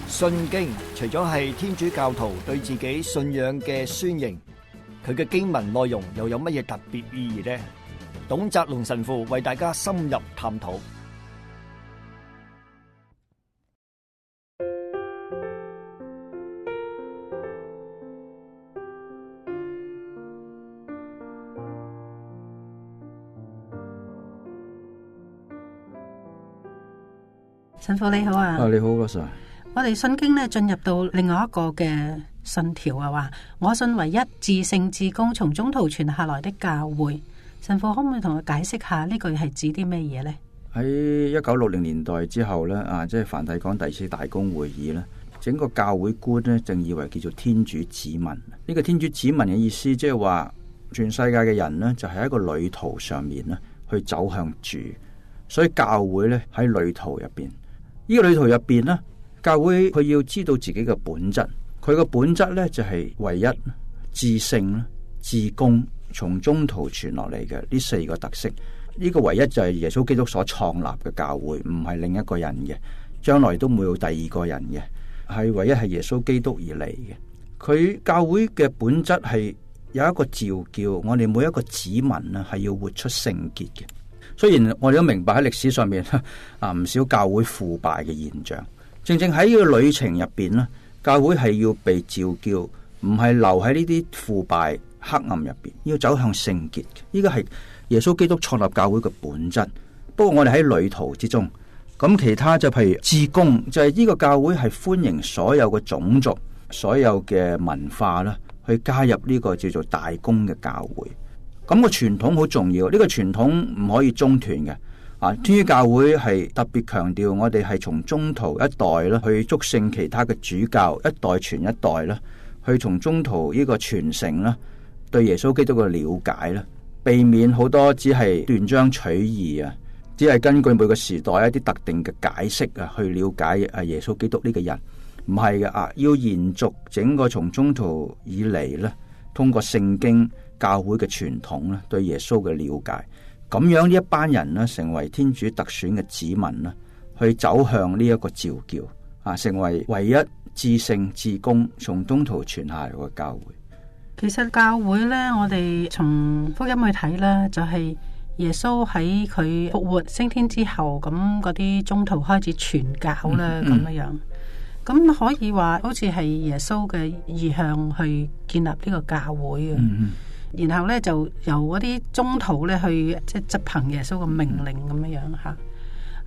信經除咗係天主教徒對自己信仰嘅宣認，佢嘅經文內容又有乜嘢特別意義呢？董澤龍神父為大家深入探討。神父你好啊！你好，羅 Sir。我哋信經咧進入到另外一個嘅信條啊，話我信唯一至聖至公從中途傳下來的教會。神父可唔可以同我解釋下呢句係指啲咩嘢呢？喺1960年代之後咧，即係梵蒂岡第四大公會議咧，整個教會觀咧正以為叫做天主子民。呢個天主子民嘅意思，即係話全世界嘅人呢，就係一個旅途上面咧去走向主，所以教會咧喺旅途入邊。呢個旅途入邊呢，教會佢要知道自己嘅本質，佢嘅本質呢，就係唯一、至聖、至公，從中途傳落嚟嘅呢4個特色。呢個唯一就係耶穌基督所創立嘅教會，唔係另一個人嘅，將來都唔會有第二個人嘅，係唯一係耶穌基督而嚟嘅。佢教會嘅本質係有一個召叫，我哋每一個子民啊係要活出聖潔嘅。雖然我哋都明白喺歷史上面唔少教會腐敗嘅現象，正正喺呢個旅程入邊咧，教會係要被召叫，唔係留喺呢啲腐敗黑暗入邊，要走向聖潔嘅。呢個係耶穌基督創立教會嘅本質。不過我哋喺旅途之中，咁其他就譬如至公，就係呢個教會係歡迎所有嘅種族、所有嘅文化啦，去加入呢個叫做大公嘅教會。咁個傳統好重要，呢個傳統唔可以中斷嘅。天主教會係特別強調，我哋係從宗徒一代啦，去祝聖其他嘅主教，一代傳一代啦，去從宗徒呢個傳承啦，對耶穌基督嘅了解啦，避免好多只係斷章取義啊，只係根據每個時代一啲特定嘅解釋啊，去了解耶穌基督呢個人，唔係嘅要延續整個從宗徒以嚟咧，通過聖經教會嘅傳統咧，對耶穌嘅了解，咁樣呢一班人咧，成為天主特選嘅子民咧，去走向呢一個召叫成為唯一至聖至公從中途傳下嚟嘅教會。其實教會呢，我哋從福音去睇呢，就係耶穌喺佢復活升天之後，咁嗰啲宗徒開始傳教啦，咁樣。咁可以話好似係耶穌嘅意向去建立呢個教會嘅。然後咧就由嗰啲宗徒咧去即係執行耶穌嘅命令咁樣樣吓。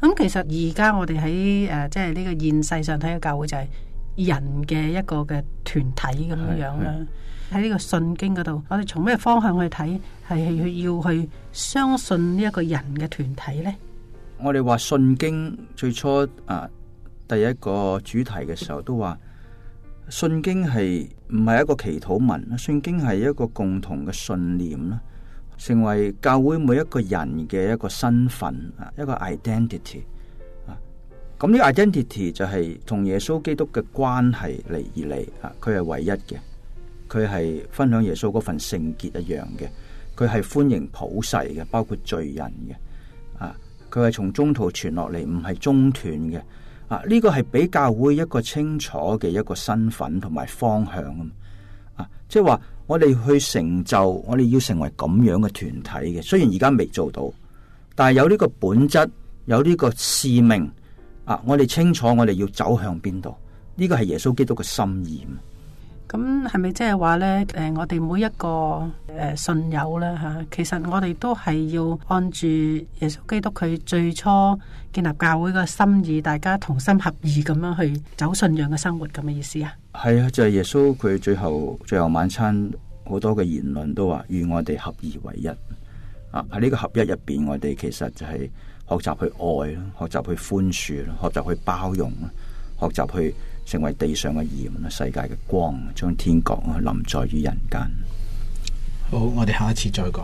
咁其實而家我哋喺即係呢個現世上睇嘅教會就係人嘅一個嘅團體咁樣樣啦。喺呢個信經嗰度，我哋從咩方向去睇？係要去相信呢一個人嘅團體咧？我哋話信經最初第一個主題嘅時候都話。信經係唔係一個祈禱文，信經係一個共同嘅信念啦，成為教會每一個人嘅一個身份一個 identity 咁呢個 identity 就係同耶穌基督嘅關係嚟而嚟佢係唯一嘅，佢係分享耶穌嗰份聖潔一樣嘅，佢係歡迎普世嘅，包括罪人嘅佢係從中途傳落嚟，唔係中斷嘅。呢個係俾教會一個清楚嘅一個身份同埋方向即係話我哋去成就，我哋要成為咁樣嘅團體嘅。雖然而家未做到，但係有呢個本質，有呢個使命我哋清楚我哋要走向邊度。呢個係耶穌基督嘅心意。咁係咪即係話呢？我哋每一個信友啦吓，其實我哋都係要按住耶穌基督佢最初建立教會嘅心意，大家同心合意咁樣去走信仰嘅生活咁嘅意思啊？係啊，就係耶穌佢最後晚餐好多嘅言論都話與我哋合而為一喺呢個合一入邊，我哋其實就係學習去愛啦，學習去寬恕啦，學習去包容啦，學習去成為地上嘅鹽，世界嘅光，將天國臨在於人間。好，我哋下一次再講。